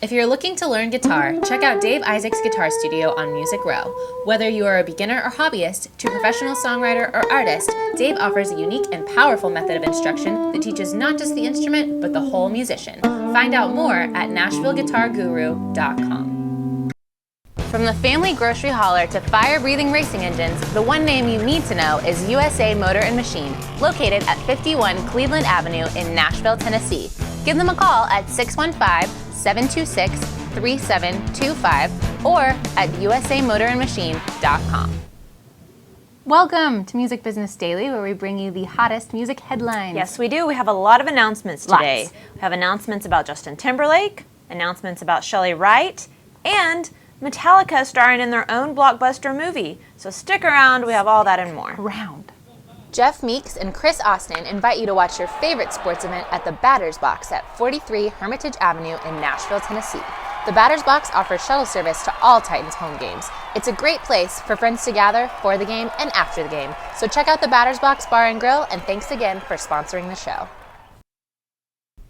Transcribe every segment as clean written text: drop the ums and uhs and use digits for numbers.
If you're looking to learn guitar, check out Dave Isaac's Guitar Studio on Music Row. Whether you are a beginner or hobbyist, to professional songwriter or artist, Dave offers a unique and powerful method of instruction that teaches not just the instrument, but the whole musician. Find out more at NashvilleGuitarGuru.com. From the family grocery hauler to fire-breathing racing engines, the one name you need to know is USA Motor and Machine, located at 51 Cleveland Avenue in Nashville, Tennessee. Give them a call at 615-726-3725 or at usamotorandmachine.com. Welcome to Music Business Daily, where we bring you the hottest music headlines. Yes, we do. We have a lot of announcements today. Lots. We have announcements about Justin Timberlake, announcements about Shelley Wright, and Metallica starring in their own blockbuster movie. So stick around, we have all that and more. Jeff Meeks and Chris Austin invite you to watch your favorite sports event at the Batter's Box at 43 Hermitage Avenue in Nashville, Tennessee. The Batter's Box offers shuttle service to all Titans home games. It's a great place for friends to gather for the game and after the game. So check out the Batter's Box Bar and Grill, and thanks again for sponsoring the show.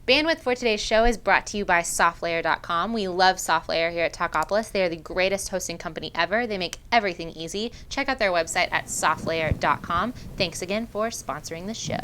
Bandwidth for today's show is brought to you by SoftLayer.com. We love SoftLayer here at Talkopolis. They are the greatest hosting company ever. They make everything easy. Check out their website at SoftLayer.com. Thanks again for sponsoring the show.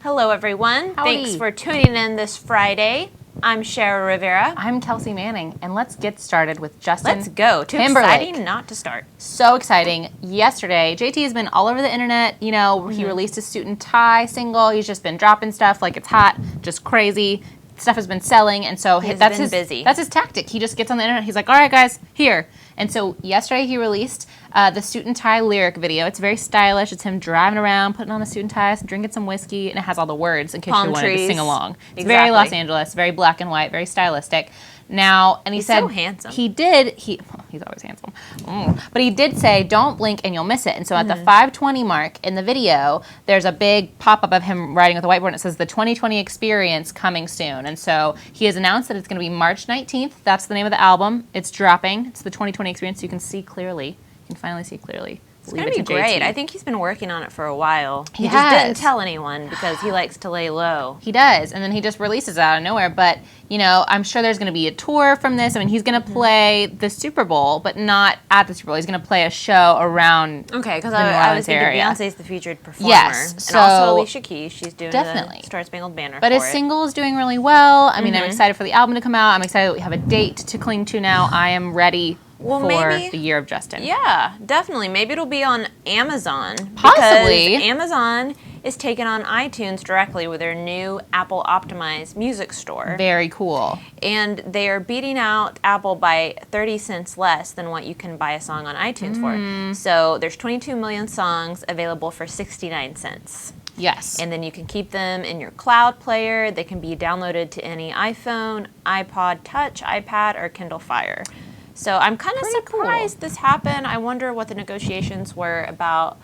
Hello, everyone. Howdy. Thanks for tuning in this Friday. I'm Shara Rivera. I'm Kelsey Manning, and let's get started with Justin Let's go. Too Timberlake. exciting not to start. So exciting. Yesterday, JT has been all over the internet. You know, he released his Suit and Tie single. He's just been dropping stuff like it's hot, just crazy. Stuff has been selling, and so that's his busy. That's his tactic. He just gets on the internet. He's like, all right, guys, here. And so yesterday he released the Suit and Tie lyric video. It's very stylish. It's him driving around, putting on a suit and tie, drinking some whiskey, and it has all the words in case Palm you wanted trees. to sing along. It's Exactly. very Los Angeles, very black and white, very stylistic. Now, and he He's said so handsome. he's always handsome. But he did say, don't blink and you'll miss it. And so at the 5:20 mark in the video, there's a big pop-up of him writing with a whiteboard, and it says the 2020 experience coming soon. And so he has announced that it's going to be March 19th. That's the name of the album. It's dropping. It's the 2020 experience, so you can see clearly. You can finally see clearly. It's going to be great. I think he's been working on it for a while. He just has. didn't tell anyone because he likes to lay low. He does, and then he just releases it out of nowhere. But, you know, I'm sure there's going to be a tour from this. I mean, he's going to play the Super Bowl, but not at the Super Bowl. He's going to play a show around Okay, because the New I Orleans was thinking area. Beyonce's the featured performer. Yes, and so- also Alicia Keys. She's doing Definitely. the Star Spangled Banner But for his it. single is doing really well. I mean, I'm excited for the album to come out. I'm excited that we have a date to cling to now. I am ready for maybe- the year of Justin. Yeah, definitely. Maybe it'll be on Amazon. Possibly. Because Amazon is taking on iTunes directly with their new Apple optimized music store. Very cool. And they are beating out Apple by 30 cents less than what you can buy a song on iTunes for. So there's 22 million songs available for 69 cents. Yes. And then you can keep them in your cloud player. They can be downloaded to any iPhone, iPod Touch, iPad, or Kindle Fire. So I'm kind of Pretty cool. surprised this happened. I wonder what the negotiations were about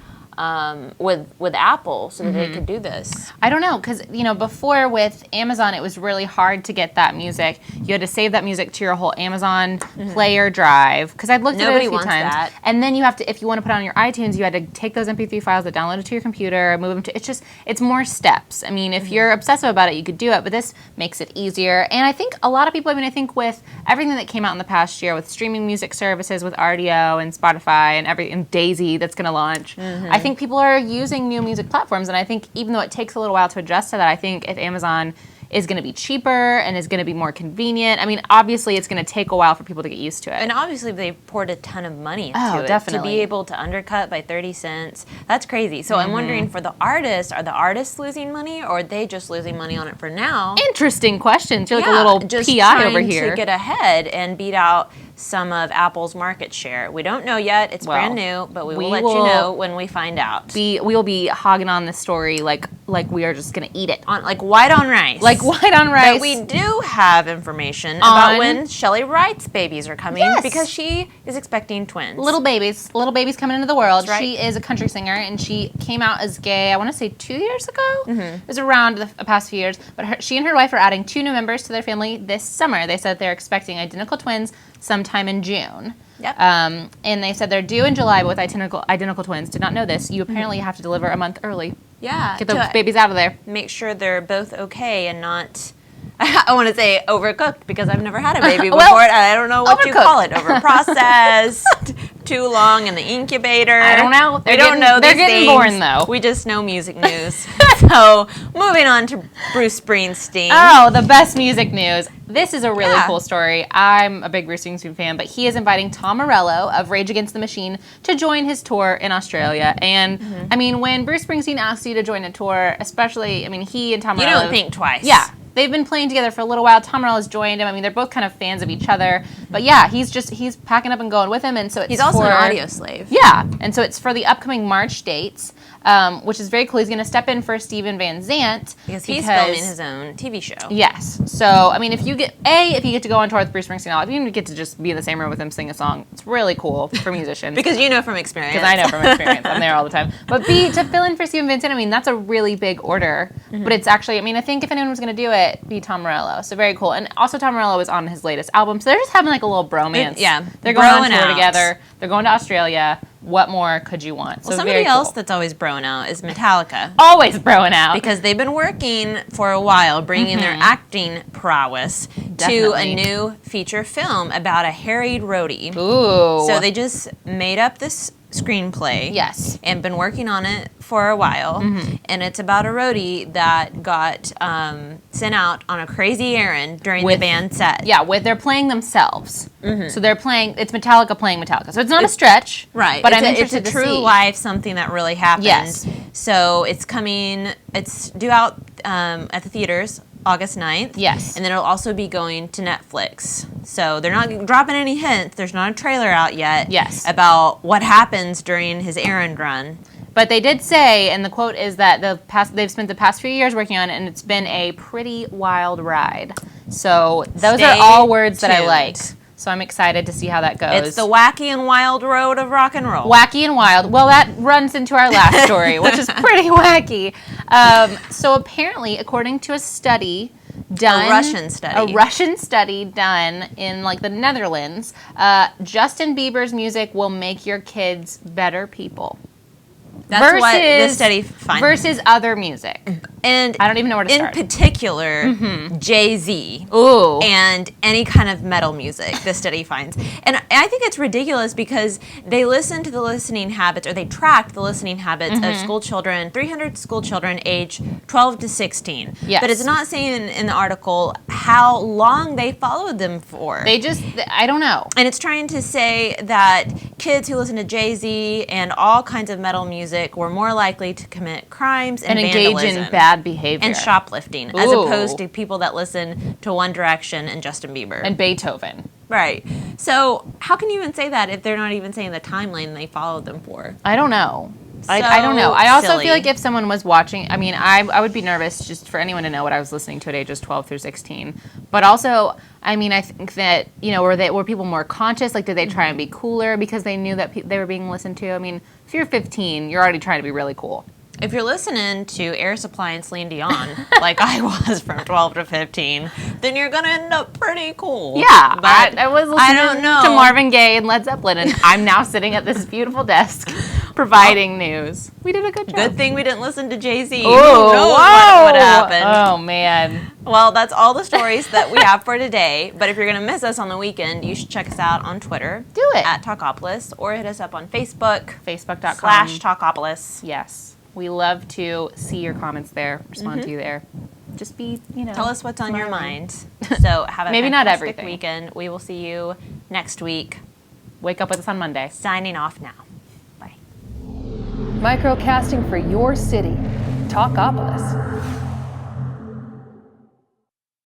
with Apple so that they could do this. I don't know, because, you know, before with Amazon, it was really hard to get that music. You had to save that music to your whole Amazon player drive, because I'd looked at it Nobody a few wants times. that. And then you have to, if you want to put it on your iTunes, you had to take those MP3 files that download it to your computer, move them to, it's more steps. I mean, if you're obsessive about it, you could do it, but this makes it easier. And I think a lot of people, I think with everything that came out in the past year, with streaming music services, with RDO and Spotify and Daisy that's going to launch, I think people are using new music platforms, and I think even though it takes a little while to adjust to that, I think if Amazon is going to be cheaper and is going to be more convenient, I mean, obviously it's going to take a while for people to get used to it. And obviously they poured a ton of money into Oh, it. definitely. To be able to undercut by 30 cents, that's crazy. So I'm wondering for the artists, are the artists losing money or are they just losing money on it for now? Interesting questions. You're like a Yeah, little just PI over trying here. to get ahead and beat out some of Apple's market share. We don't know yet. It's brand new, but we will let you know when we find out. We will be hogging on this story like we are just going to eat it. On like white on rice. Like white on rice. But we do have information about when Shelley Wright's babies are coming because she is expecting twins. Little babies coming into the world. That's right. She is a country singer, and she came out as gay, I want to say 2 years ago. It was around the past few years. But she and her wife are adding 2 new members to their family this summer. They said they're expecting identical twins sometime in June. Yep. And they said they're due in July, but with identical twins. Did not know this. You apparently have to deliver a month early. Yeah. Get those babies out of there. Make sure they're both okay and not... I want to say overcooked because I've never had a baby before. Well, And I don't know what you overcooked. call it. Overprocessed, too long in the incubator. I don't know. We don't know They're these getting things. born, though. We just know music news. So moving on to Bruce Springsteen. Oh, the best music news. This is a really Yeah. cool story. I'm a big Bruce Springsteen fan, but he is inviting Tom Morello of Rage Against the Machine to join his tour in Australia. And I mean, when Bruce Springsteen asks you to join a tour, especially, I mean, he and Tom You Morello. don't think twice. Yeah. They've been playing together for a little while. Tom Morello's joined him. I mean, they're both kind of fans of each other. But yeah, he's packing up and going with him. And so it's He's also for, an audio slave. Yeah. And so it's for the upcoming March dates, which is very cool. He's going to step in for Steven Van Zandt. Because he's filming his own TV show. Yes. So, I mean, if you get to go on tour with Bruce Springsteen, if you get to just be in the same room with him, sing a song, it's really cool for musicians. Because you know from experience. Because I know from experience. I'm there all the time. But B, to fill in for Steven Van Zandt, I mean, that's a really big order. But it's actually, I mean, I think if anyone was going to do it, be Tom Morello. So very cool. And also Tom Morello is on his latest album. So they're just having like a little bromance. Yeah. They're going on Broing tour out. together. They're going to Australia. What more could you want? Well, So somebody very else cool. that's always broing out is Metallica. Always broing out. Because they've been working for a while, bringing their acting prowess to a Definitely. new feature film about a harried roadie. Ooh. So they just made up this screenplay. Yes. And been working on it for a while. And it's about a roadie that got sent out on a crazy errand during the band set. Yeah, they're playing themselves. So they're playing, it's Metallica playing Metallica. So it's not a stretch. Right. But I'm it's interested a to true see. life, something that really happened. Yes. So it's due out at the theaters August 9th. Yes. And then it'll also be going to Netflix. So they're not dropping any hints. There's not a trailer out yet. Yes. About what happens during his errand run. But they did say, and the quote is that they've spent the past few years working on it, and it's been a pretty wild ride. So those Stay are all words that I tuned. like. So I'm excited to see how that goes. It's the wacky and wild road of rock and roll. Wacky and wild. Well, that runs into our last story, which is pretty wacky. So apparently, according to a study done, A Russian study done in like the Netherlands, Justin Bieber's music will make your kids better people. That's what the study finds. Versus other music. And I don't even know where to in start. particular, Jay-Z. Ooh. And any kind of metal music, this study finds. And I think it's ridiculous because they listen to the listening habits, or they tracked the listening habits of school children, 300 school children age 12 to 16. Yes. But it's not saying in the article how long they followed them for. I don't know. And it's trying to say that kids who listen to Jay-Z and all kinds of metal music were more likely to commit crimes and engage vandalism in bad behavior. and shoplifting, as Ooh. opposed to people that listen to One Direction and Justin Bieber. And Beethoven. Right. So how can you even say that if they're not even saying the timeline they followed them for? I don't know. I don't know. I also silly. feel like if someone was watching, I mean, I would be nervous just for anyone to know what I was listening to at ages 12 through 16. But also, I mean, I think that, were people more conscious? Like, did they try and be cooler because they knew that they were being listened to? I mean, if you're 15, you're already trying to be really cool. If you're listening to Air Supply and Celine Dion, like I was from 12 to 15, then you're going to end up pretty cool. Yeah, But I was listening don't know. to Marvin Gaye and Led Zeppelin, and I'm now sitting at this beautiful desk providing news. We did a good job. Good thing we didn't listen to Jay-Z. Who Oh, knows whoa. what would happen? Oh, man. Well, that's all the stories that we have for today. But if you're going to miss us on the weekend, you should check us out on Twitter. Do it. At Talkopolis, or hit us up on Facebook. Facebook.com/Talkopolis. /Talkopolis. Yes. We love to see your comments there, respond to you there. Just be, Tell us what's on your smiling. mind. So have a Maybe not fantastic everything. weekend. We will see you next week. Wake up with us on Monday. Signing off now. Bye. Microcasting for your city. Talkopolis.